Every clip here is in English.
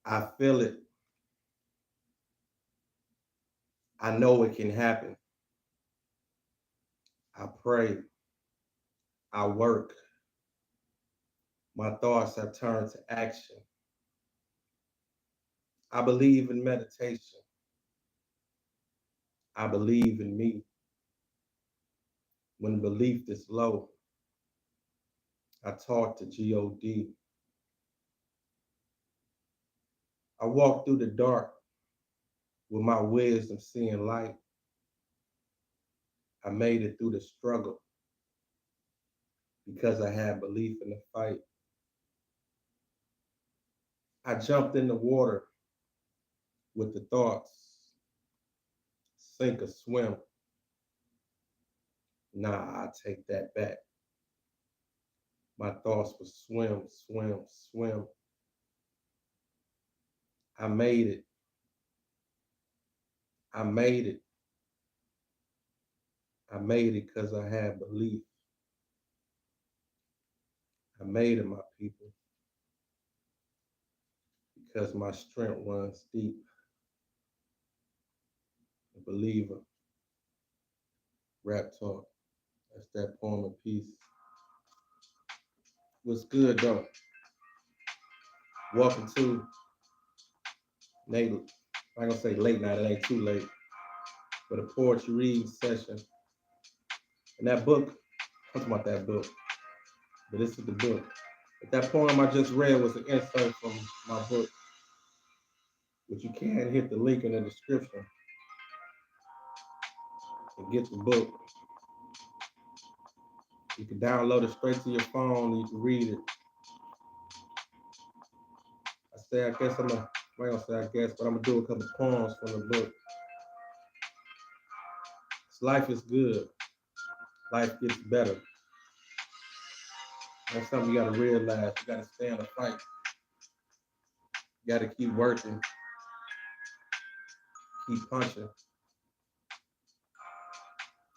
I feel it. I know it can happen. I pray. I work. My thoughts have turned to action. I believe in meditation. I believe in me. When belief is low, I talk to God. I walk through the dark with my wisdom seeing light. I made it through the struggle because I had belief in the fight. I jumped in the water with the thoughts, sink or swim. Nah, I take that back. My thoughts were swim, swim, swim. I made it. I made it. I made it because I had belief. I made it, my people, because my strength runs deep. A believer, rap talk. That's that poem of peace. What's good, though? Welcome to Nate. I'm not gonna say late night. It ain't too late, but a poetry reading session. And that book, I'm talking about that book, but this is the book. But that poem I just read was an insert from my book, which you can hit the link in the description and get the book. You can download it straight to your phone and you can read it. I guess I'm gonna, I ain't gonna say I guess, but I'm gonna do a couple poems from the book. Life is good. Life gets better. That's something you gotta realize. You gotta stay in the fight. You gotta keep working, keep punching.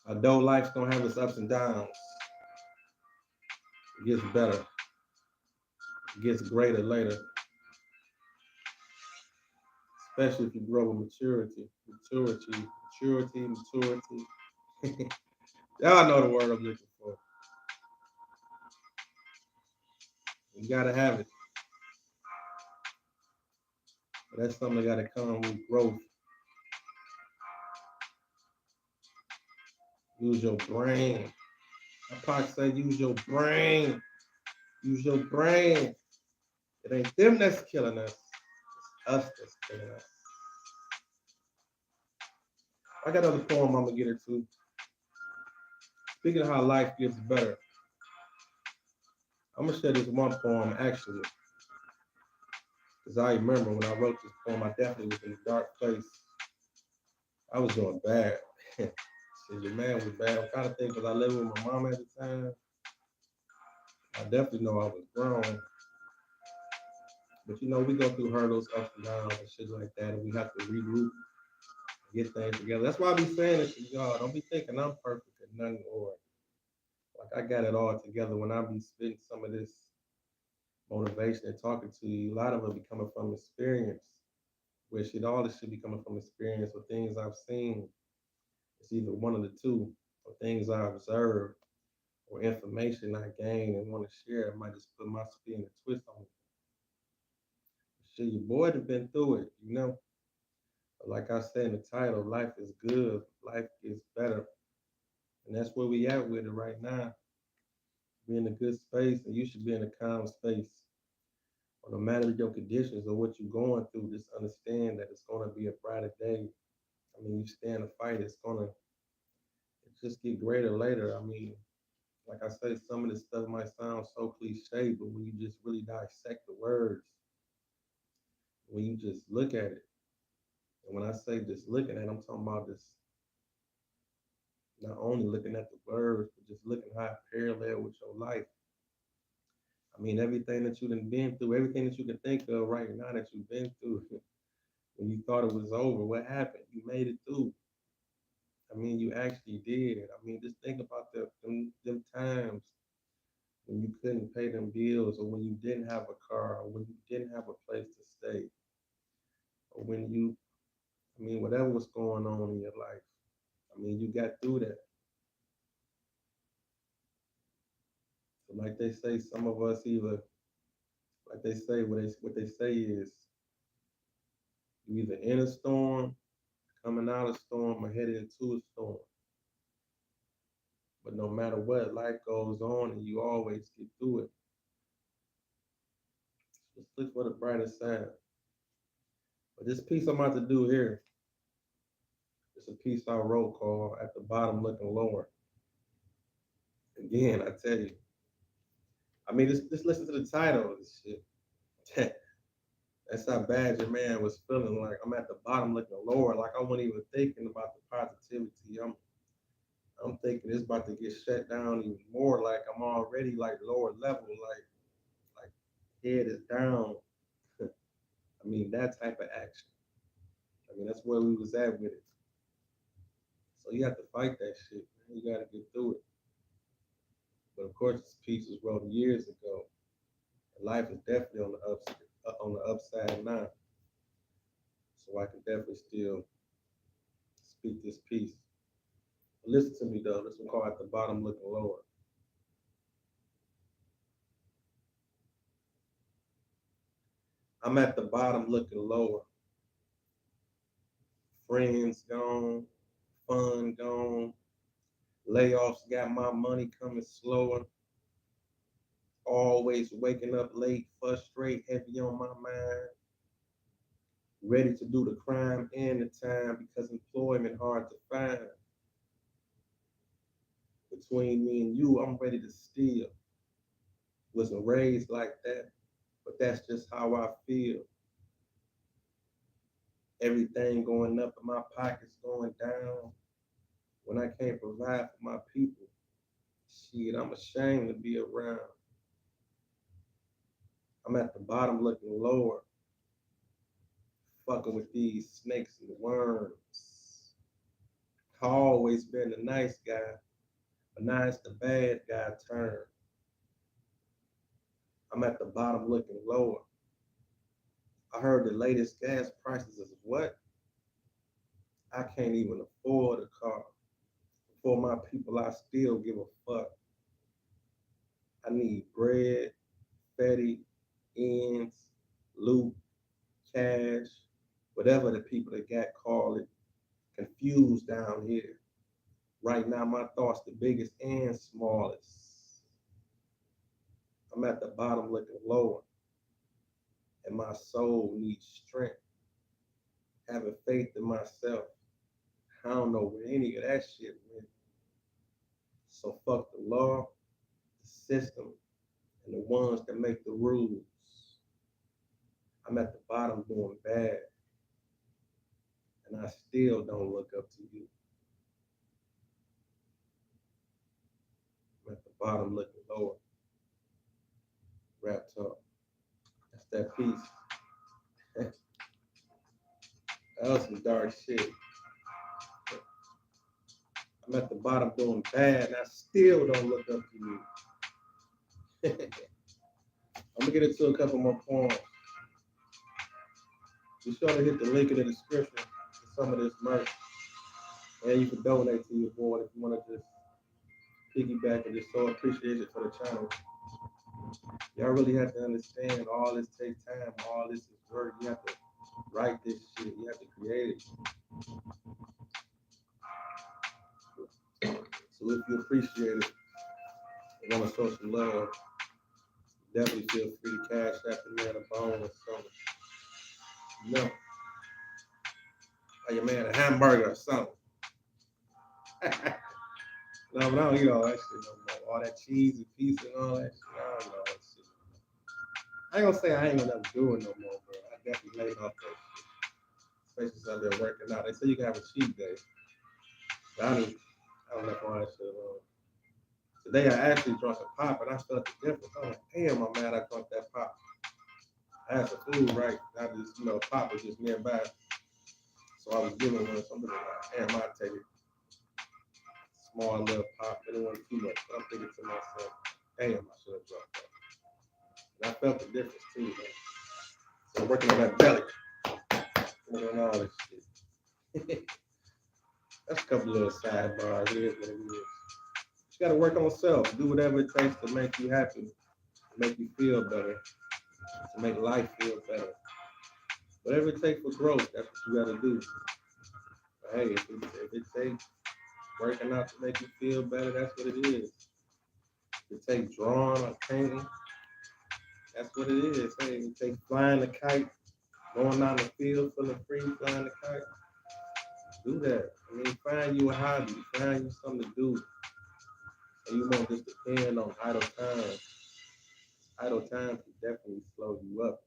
Although life's gonna have its ups and downs, it gets better. It gets greater later, especially if you grow with maturity. Maturity. Y'all know the word I'm looking for. You gotta have it. But that's something that gotta come with growth. Use your brain. I probably say use your brain. Use your brain. It ain't them that's killing us. It's us that's killing us. I got another poem I'm gonna get into. Speaking of how life gets better, I'm gonna share this one poem actually. Because I remember when I wrote this poem, I definitely was in a dark place. I was doing bad. Shit, your man was bad. I'm trying to think because I lived with my mom at the time. I definitely know I was grown. But you know, we go through hurdles, ups and downs and shit like that, and we have to regroup, get things together. That's why I be saying this to y'all. Don't be thinking I'm perfect at nothing or like I got it all together when I be spitting some of this motivation and talking to you. A lot of it be coming from experience. Where shit all this should be coming from experience or things I've seen. It's either one of the two, or things I observed, or information I gained and want to share. I might just put my spin and twist on it. Shit, your boy have been through it, you know. But like I said in the title, life is good, life gets better. And that's where we at with it right now. Be in a good space and you should be in a calm space. Or no matter your conditions or what you're going through, just understand that it's gonna be a brighter day. I mean, you stand a fight, it's gonna just get greater later. I mean, like I say, some of this stuff might sound so cliche, but when you just really dissect the words, when you just look at it, and when I say just looking at it, I'm talking about just not only looking at the words, but just looking how it parallel with your life. I mean, everything that you done been through, everything that you can think of right now that you've been through, when you thought it was over, what happened? You made it through. I mean, you actually did. I mean, just think about them times when you couldn't pay them bills or when you didn't have a car or when you didn't have a place to stay. got through that. So like they say, some of us either, like they say, what they say is, you either in a storm, coming out of a storm, or headed into a storm. But no matter what, life goes on, and you always get through it. Just look for the brighter side. But this piece I'm about to do here, it's a piece I wrote called "At the Bottom Looking Lower." Again, I tell you, I mean, just listen to the title of this shit. That's how bad your man was feeling. Like I'm at the bottom looking lower. Like I wasn't even thinking about the positivity. I'm thinking it's about to get shut down even more. Like I'm already like lower level. Like head is down. I mean that type of action. I mean that's where we was at with it. So you have to fight that shit. Man. You got to get through it. But of course, this piece was wrote years ago. Life is definitely on the upside now. So I can definitely still speak this piece. But listen to me though. This one called "At the Bottom Looking Lower." I'm at the bottom looking lower. Friends gone, fun gone. Layoffs got my money coming slower. Always waking up late, frustrated, heavy on my mind. Ready to do the crime and the time because employment hard to find. Between me and you, I'm ready to steal. Wasn't raised like that, but that's just how I feel. Everything going up and my pockets going down. When I can't provide for my people, shit, I'm ashamed to be around. I'm at the bottom looking lower, fucking with these snakes and worms. I always been the nice guy, but now it's the bad guy turn. I'm at the bottom looking lower. I heard the latest gas prices is what? I can't even afford a car. For my people, I still give a fuck. I need bread, fatty, ends, loot, cash, whatever the people that got call it, confused down here. Right now, my thoughts the biggest and smallest. I'm at the bottom looking lower, and my soul needs strength. Having faith in myself. I don't know where any of that shit went. So fuck the law, the system, and the ones that make the rules. I'm at the bottom doing bad, and I still don't look up to you. I'm at the bottom looking lower. Raptalk. That's that piece. That was some dark shit. I'm at the bottom doing bad, and I still don't look up to you. I'm gonna get into a couple more poems. Be sure to hit the link in the description for some of this merch. And you can donate to your boy if you want to just piggyback and just show appreciation for the channel. Y'all really have to understand all this takes time, all this is work. You have to write this shit, you have to create it. So if you appreciate it and want to show some love, definitely feel free to cash out the man a bone or something. You know, or your man a hamburger or something. No, but I don't eat all that shit no more. All that cheese and pizza and all that shit. I don't eat all that shit. I ain't gonna say I ain't gonna never do it no more, bro. I definitely laid off that shit. Especially since I've been working out. They say you can have a cheat day. But I don't know all that shit alone. Today I actually drunk a pop and I felt the difference. I'm like, damn, I'm mad I drunk that pop. I had some food, right? I just, pop was just nearby. So I was giving one something like, damn, I'd take it. Small little pop, it wasn't too much. But I'm thinking to myself, damn, I should have drunk that. And I felt the difference too, man. So working on that belly. Working on all this shit. That's a couple little sidebars. It is what it is. You got to work on self. Do whatever it takes to make you happy, to make you feel better, to make life feel better. Whatever it takes for growth, that's what you got to do. But hey, if it takes working out to make you feel better, that's what it is. If it takes drawing or painting, that's what it is. Hey, it takes flying the kite, going down the field feeling free, flying the kite. Do that. I mean, find you a hobby, find you something to do. And you won't just depend on idle time. Idle time can definitely slow you up.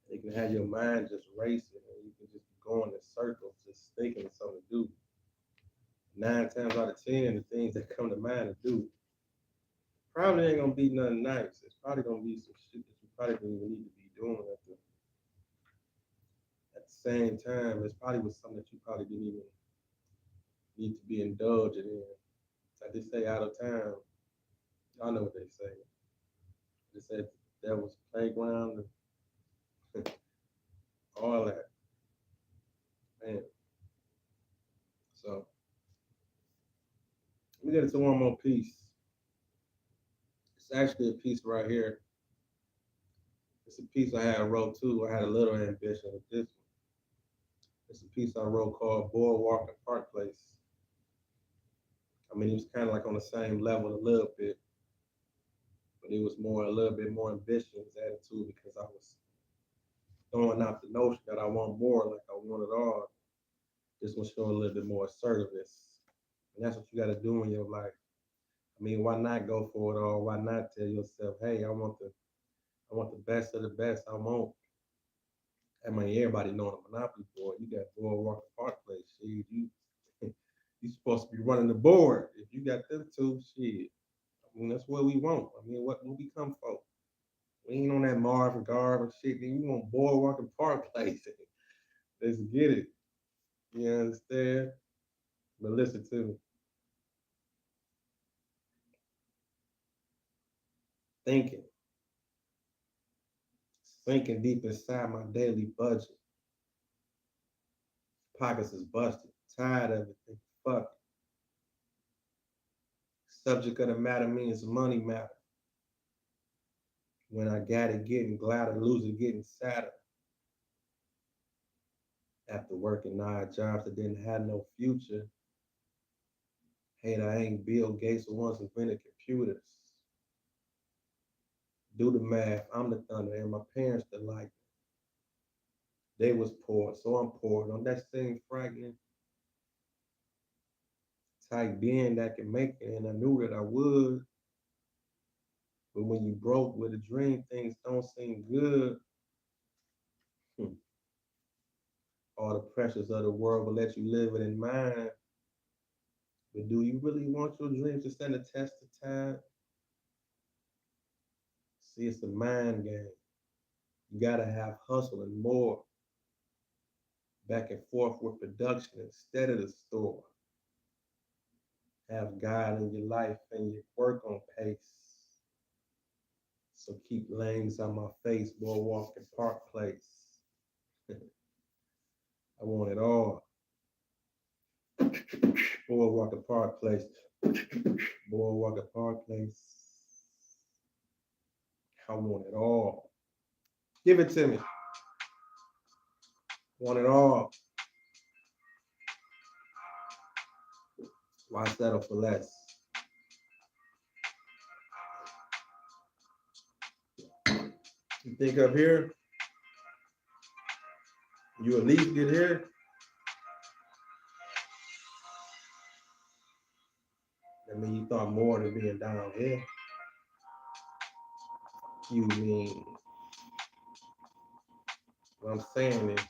It can have your mind just racing and you can just be going in circles, just thinking of something to do. 9 times out of 10, the things that come to mind to do probably ain't gonna be nothing nice. It's probably gonna be some shit that you probably don't even need to be doing at the same time. It's probably was something that you probably didn't even need to be indulging in. I just say out of time. Y'all know what they say. They said the devil's playground and all that. Man. So let me get into one more piece. It's actually a piece right here. It's a piece I had wrote too. I had a little ambition with this one. It's a piece I wrote called Boardwalk and Park Place. I mean, it was kind of like on the same level a little bit, but it was more a little bit more ambitious attitude because I was throwing out the notion that I want more, like I want it all. This one showed a little bit more assertiveness, and that's what you got to do in your life. I mean, why not go for it all? Why not tell yourself, "Hey, I want the best of the best. I want." I mean, everybody know the Monopoly board. You got Boardwalk and Park Place. Shit, you you supposed to be running the board. If you got them two, shit. I mean, that's what we want. I mean, what we come for? We ain't on that Marvin Garb and shit. Then you want Boardwalk and Park Place. Let's get it. You understand? But listen to me. Thinking, sinking deep inside my daily budget. Pockets is busted. Tired of it. Fuck. Subject of the matter means money matter. When I got it getting gladder, lose it getting sadder. After working 9 jobs that didn't have no future. Hate I ain't Bill Gates the ones who invented computers. Do the math, I'm the thunder, and my parents the lightning. They was poor, so I'm poor. Don't that seem frightening? Type being that can make it, and I knew that I would. But when you broke with a dream, things don't seem good. Hmm. All the pressures of the world will let you live it in mind. But do you really want your dreams to stand the test of time? See, it's a mind game. You gotta have hustle and more. Back and forth with production instead of the store. Have God in your life and your work on pace. So keep lanes on my face, boardwalk and park place. I want it all. Boardwalk and park place. Boardwalk and park place. I want it all. Give it to me. Want it all. Why settle for less? You think up here, you at least get here. I mean, you thought more than being down here. You mean, what I'm saying is,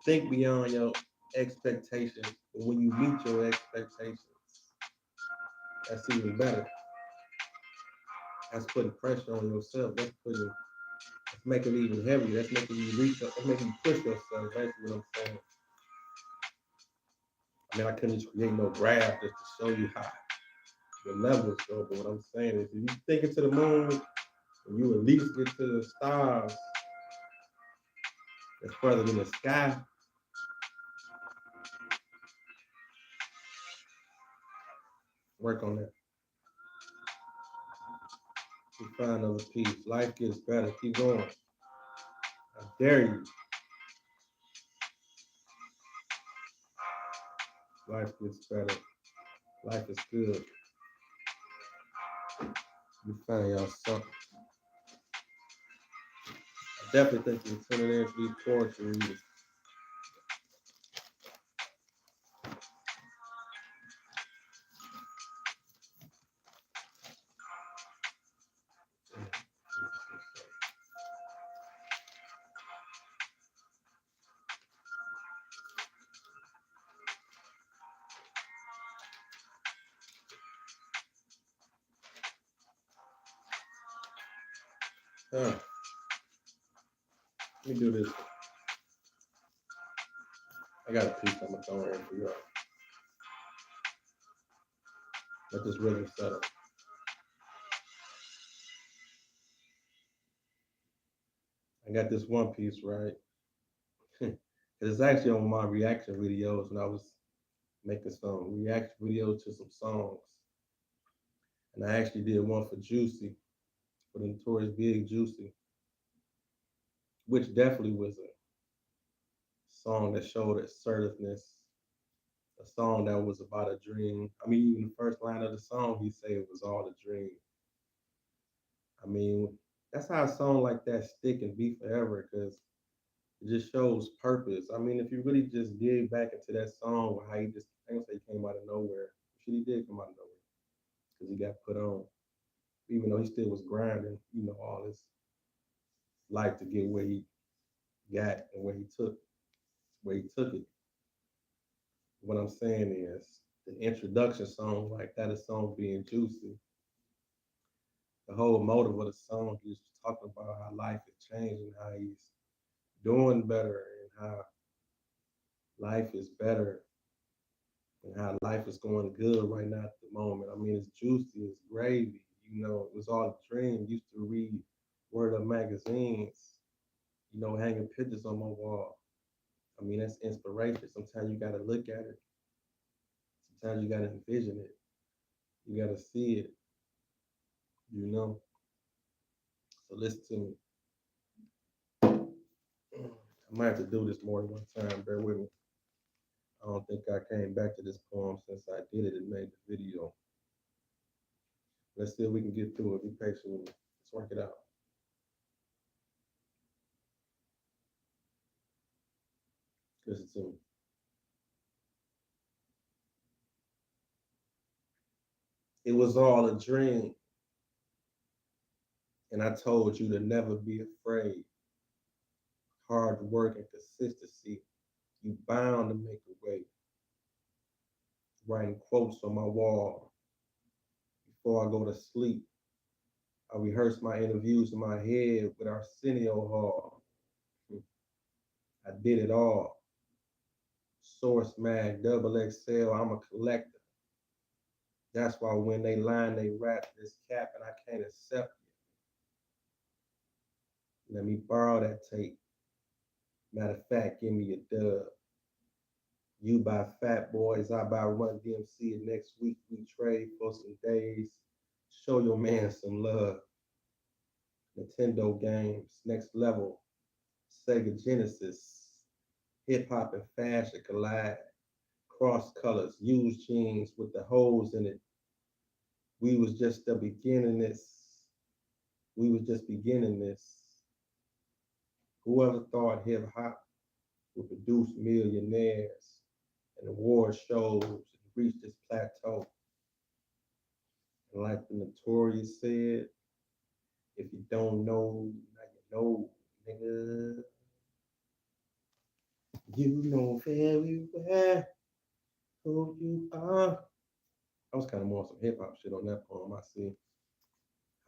think beyond your expectations. But when you meet your expectations, that's even better. That's putting pressure on yourself. That's making it even heavier. That's making you reach up. That's making you push yourself. That's what I'm saying. I mean, I couldn't just create no graph just to show you how the levels go. But what I'm saying is, if you think into the moon, and you at least get to the stars that's further than the sky, Work on that. You find another piece. Life gets better. Keep going. I dare you. Life gets better. Life is good. You find y'all something. I definitely think you're tuning in to these poetry readers. Let me do this. I got a piece I'm gonna throw in for y'all. Let this rhythm settle. I got this one piece, right? It's actually on my reaction videos when I was making some reaction videos to some songs. And I actually did one for Juicy, for the Notorious Big Juicy, which definitely was a song that showed assertiveness, a song that was about a dream. I mean, even the first line of the song, he said it was all a dream. I mean, that's how a song like that stick and be forever, because it just shows purpose. I mean, if you really just dig back into that song, how he just, I ain't gonna say he came out of nowhere. Shit, he did come out of nowhere because he got put on, even though he still was grinding, all his life to get where he got and where he took it. What I'm saying is the introduction song, like that, a song being juicy. The whole motive of the song, he's talking about how life is changing, how he's doing better, and how life is better, and how life is going good right now at the moment. I mean, it's juicy, it's gravy. It was all a dream. Used to read Word Up magazines, hanging pictures on my wall. I mean, that's inspiration. Sometimes you got to look at it. Sometimes you got to envision it. You got to see it, you know. So listen to me. I might have to do this more than one time. Bear with me. I don't think I came back to this poem since I did it and made the video. Let's see if we can get through it. Be patient with me. Let's work it out. Listen to me. It was all a dream, and I told you to never be afraid. Hard work and consistency, you bound to make a way. Writing quotes on my wall before I go to sleep. I rehearse my interviews in my head with Arsenio Hall. I did it all. Source Mag, double XL, I'm a collector. That's why when they line they rap this cap and I can't accept it. Let me borrow that tape. Matter of fact, give me a dub. You buy Fat Boys, I buy Run DMC, and next week we trade for some days. Show your man some love. Nintendo games, next level. Sega Genesis, hip hop and fashion collide. Cross colors, used jeans with the holes in it. We was just the beginning this. We was just beginning this. Whoever thought hip hop would produce millionaires and award shows and reach this plateau? And like the Notorious said, if you don't know, now you know, nigga. You know very well who you are. I was kind of more on some hip hop shit on that poem. I see.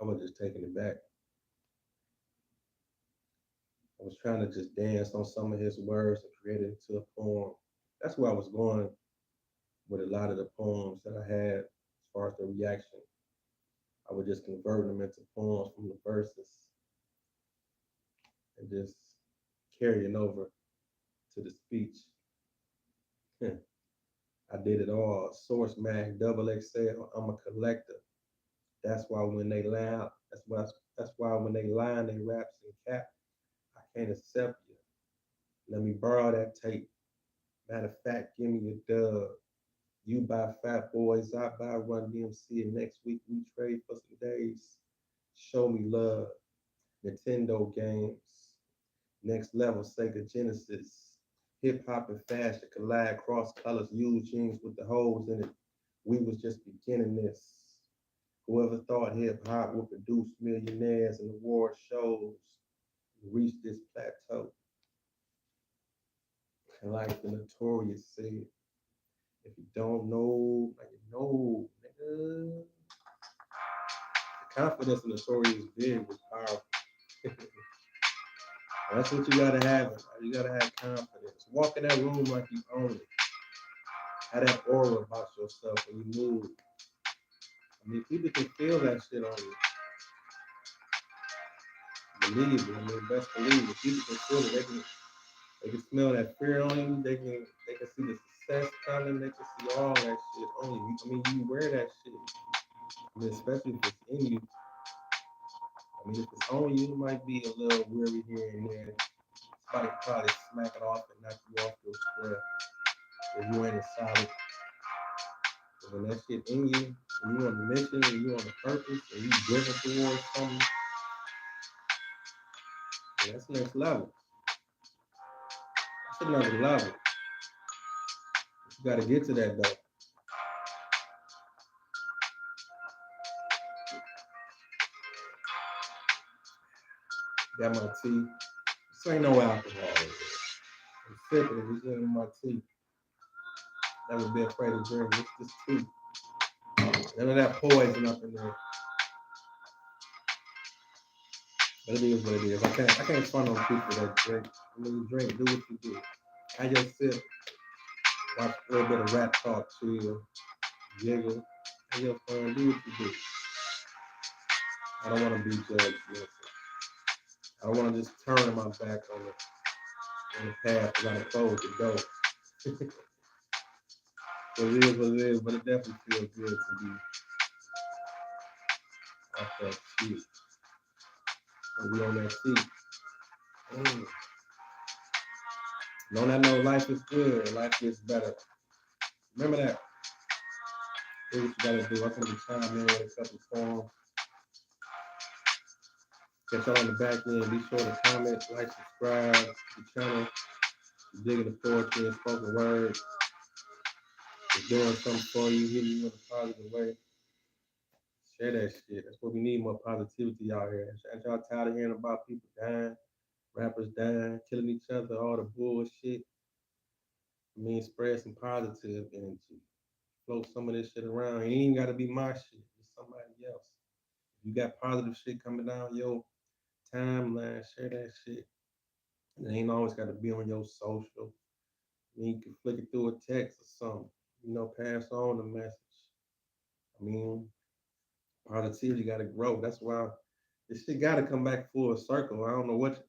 I was just taking it back. I was trying to just dance on some of his words and create it into a poem. That's where I was going with a lot of the poems that I had as far as the reaction. I would just convert them into poems from the verses and just carrying over to the speech. I did it all. Source mag, double XL. I'm a collector. That's why when they lie, that's why when they lie and they raps and cap, I can't accept you. Let me borrow that tape. Matter of fact, give me a dub. You buy Fat Boys, I buy Run DMC, and next week we trade for some days. Show me love. Nintendo games. Next level, Sega Genesis. Hip hop and fashion collide, cross colors, use jeans with the holes in it. We was just beginning this. Whoever thought hip hop would produce millionaires and award shows reach this plateau. And like the notorious said, if you don't know, like you know, nigga. The confidence in notorious big was powerful. That's what you gotta have. You gotta have confidence. Walk in that room like you own it. Have that aura about yourself when you move. I mean, people can feel that shit on you. Believe it. I mean, best believe it. People can feel it. They can smell that fear on you. They can see the success coming. They can see all that shit on you. I mean, you wear that shit. I mean, especially if it's in you. I mean, if it's on you, it might be a little weary here and there. Somebody can probably smack it off and knock you off your square if you ain't a solid. But when that shit in you, when you on the mission, when you on the purpose, and you driven towards something, yeah, that's next level. That's another level. You got to get to that though. Got my tea. This ain't no alcohol. I'm sipping it. It's in my tea. Never be afraid to drink. It's just tea. None of that poison up in there. But it is what it is. I can't front on people that drink. When you drink, do what you do. I just sip, watch a little bit of rap talk, chill, jiggle. Have your fun. Do what you do. I don't want to be judged. Listen. I don't want to just turn my back on the path because I close the door. So it is what it is, but it definitely feels good to be off that shit. And we on that seat. Mm. Don't I know life is good, life gets better. Remember that. Do what you gotta do. I'm gonna be chiming in with a couple songs. Catch y'all on the back end. Be sure to comment, like, subscribe to the channel. Digging the poetry and spoken word. It's doing something for you, hitting you in a positive way. Share that shit. That's what we need, more positivity out here. Ain't y'all tired of hearing about people dying, rappers dying, killing each other, all the bullshit? I mean, spread some positive energy. Float some of this shit around. It ain't gotta be my shit. It's somebody else. If you got positive shit coming down your timeline, share that shit. It ain't always gotta be on your social. I mean, you can flick it through a text or something. Pass on the message. I mean, positivity gotta grow. That's why this shit gotta come back full circle. I don't know what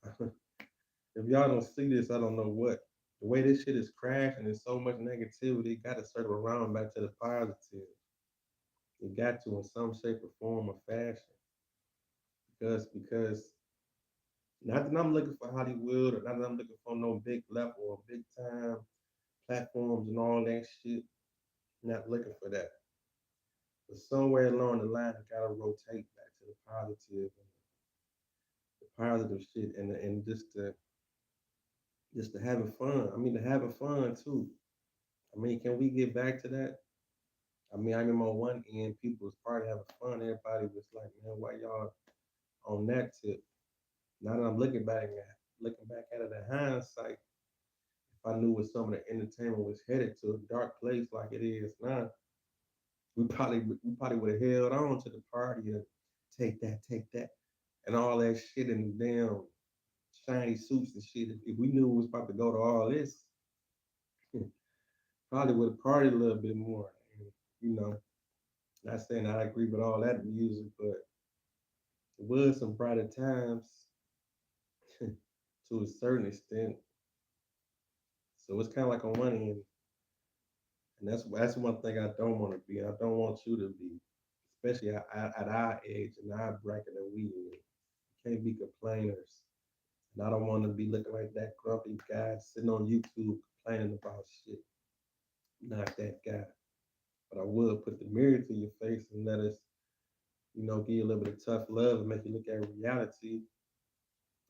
if y'all don't see this, I don't know what. The way this shit is crashing, there's so much negativity, gotta circle around back to the positive. It got to in some shape or form or fashion. Because not that I'm looking for Hollywood or not that I'm looking for no big level or big time platforms and all that shit. Not looking for that. But somewhere along the line, it gotta rotate back to the positive and the positive shit and just the having fun. I mean, the having fun too. I mean, can we get back to that? I mean, I remember on one end, people was party having fun. Everybody was like, man, why y'all on that tip? Now that I'm looking back at it in hindsight, if I knew what some of the entertainment was headed to a dark place like it is now, we probably would have held on to the party and take that, and all that shit in the damn shiny suits and shit. If we knew it was about to go to all this, probably would have partied a little bit more. And, you know, not saying I agree with all that music, but it was some brighter times to a certain extent. So it's kind of like on one end, And that's one thing I don't want to be. I don't want you to be, especially at our age and our bracket that we in. Can't be complainers. And I don't want to be looking like that grumpy guy sitting on YouTube complaining about shit. Not that guy. But I will put the mirror to your face and let us, give you a little bit of tough love and make you look at reality.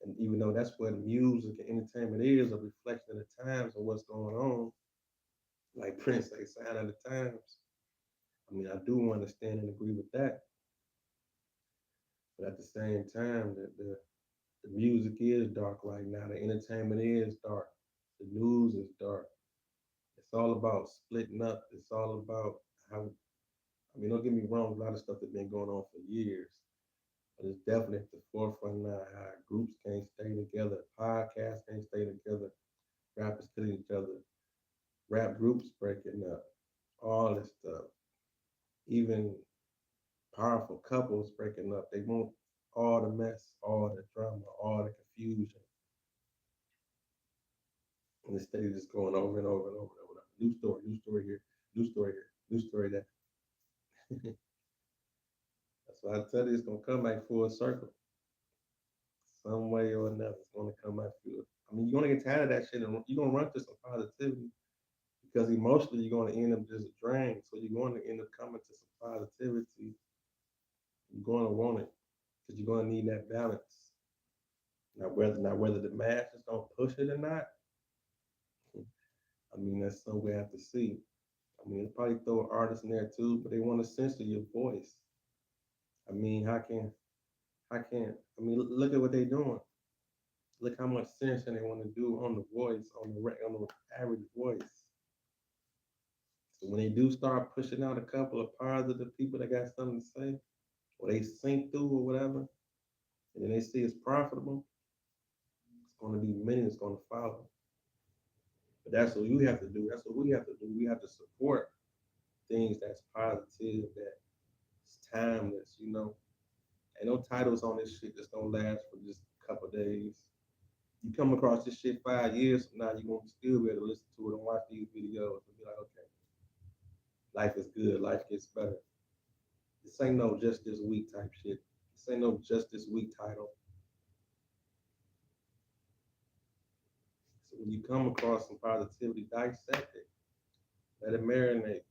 And even though that's what music and entertainment is, a reflection of the times and what's going on, like Prince say, sign of the times. I mean, I do understand and agree with that. But at the same time, the music is dark right now. The entertainment is dark. The news is dark. It's all about splitting up. It's all about how, I mean, don't get me wrong, a lot of stuff that's been going on for years. But it's definitely at the forefront now how groups can't stay together, podcasts can't stay together, rappers killing each other, rap groups breaking up, all this stuff. Even powerful couples breaking up. They want all the mess, all the drama, all the confusion. And instead of just going over and over and over and over. New story here, new story here, new story there. That's why I tell you it's gonna come back full circle. Some way or another, it's gonna come back full. I mean, you're gonna get tired of that shit and you're gonna run to some positivity because emotionally you're gonna end up just drained. So you're going to end up coming to some positivity. You're gonna want it because you're gonna need that balance. Now whether the mass is gonna push it or not, I mean that's something we have to see. I mean, they probably throw artists in there too, but they want to censor your voice. I mean, I mean, look at what they're doing. Look how much censoring they want to do on the voice, on the average voice. So when they do start pushing out a couple of positive people that got something to say, or they sink through or whatever, and then they see it's profitable, it's going to be many that's going to follow. But that's what you have to do. That's what we have to do. We have to support things that's positive, that's timeless. Ain't no titles on this shit that's gonna last for just a couple of days. You come across this shit 5 years from now, you're gonna still be able to listen to it and watch these videos and be like, okay, life is good, life gets better. This ain't no just this week type shit. This ain't no just this week title. So when you come across some positivity, dissect it. Let it marinate.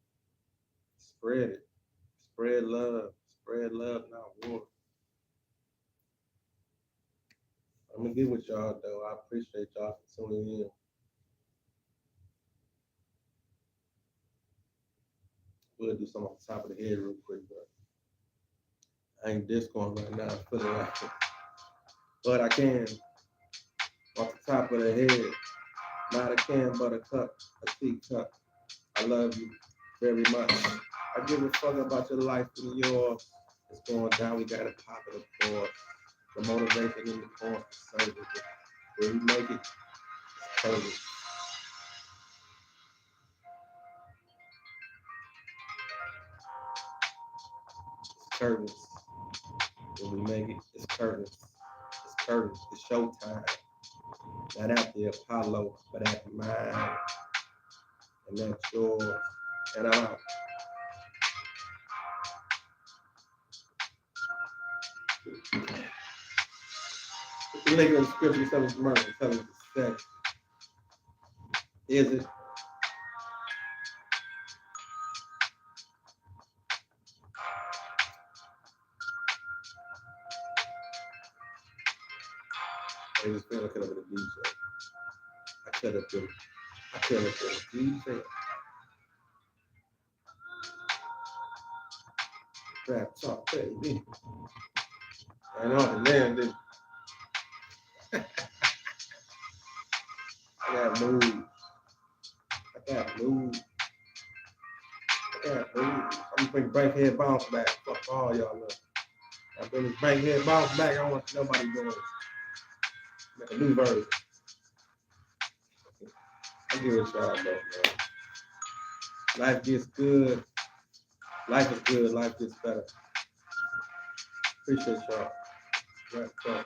Spread it. Spread love. Spread love, not war. I'm gonna get with y'all though. I appreciate y'all for tuning in. We'll do something off the top of the head real quick, but I ain't discoing right now. I'm feeling like it. But I can off the top of the head. Not a can, but a cup, a teacup. I love you very much. I give a fuck about your life and yours. It's going down. We got to pop it, of course. The motivation in the course, the service. When we make it, it's service. It's curtains. When we make it, it's curtains. It's curtains. It's showtime. Not at the Apollo, but at mine. And that's yours. And I'm out. You look at the scripture, tell us murder, tell us sex. Is it? I just feel like I could have been a DJ. I could have been a DJ. Raptalk, baby. I know the man did. I got moves. I got moves. I got moves. I'm gonna bring Bankhead Bounce back. Fuck all y'all up. I bring this Bankhead Bounce back. I don't want nobody doing it. Make a new version. I give it y'all though, man. Life gets good. Life is good. Life gets better. Appreciate y'all. Raptalk.